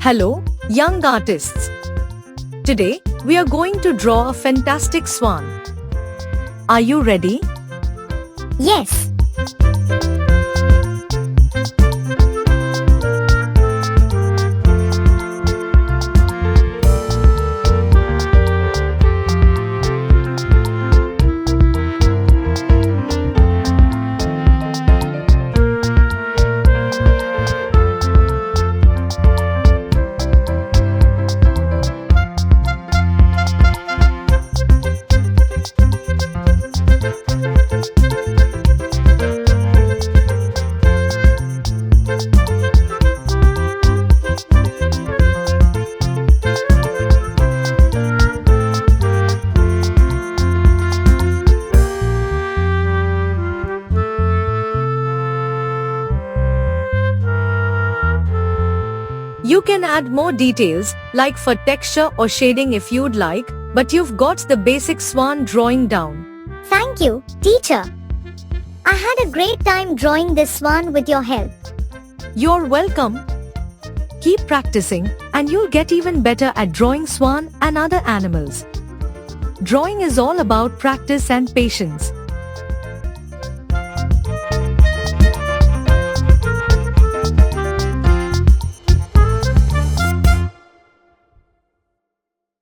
Hello, young artists. Today, we are going to draw a fantastic swan. Are you ready? Yes. You can add more details, like for texture or shading if you'd like, but you've got the basic swan drawing down. Thank you, teacher. I had a great time drawing this swan with your help. You're welcome. Keep practicing, and you'll get even better at drawing swan and other animals. Drawing is all about practice and patience.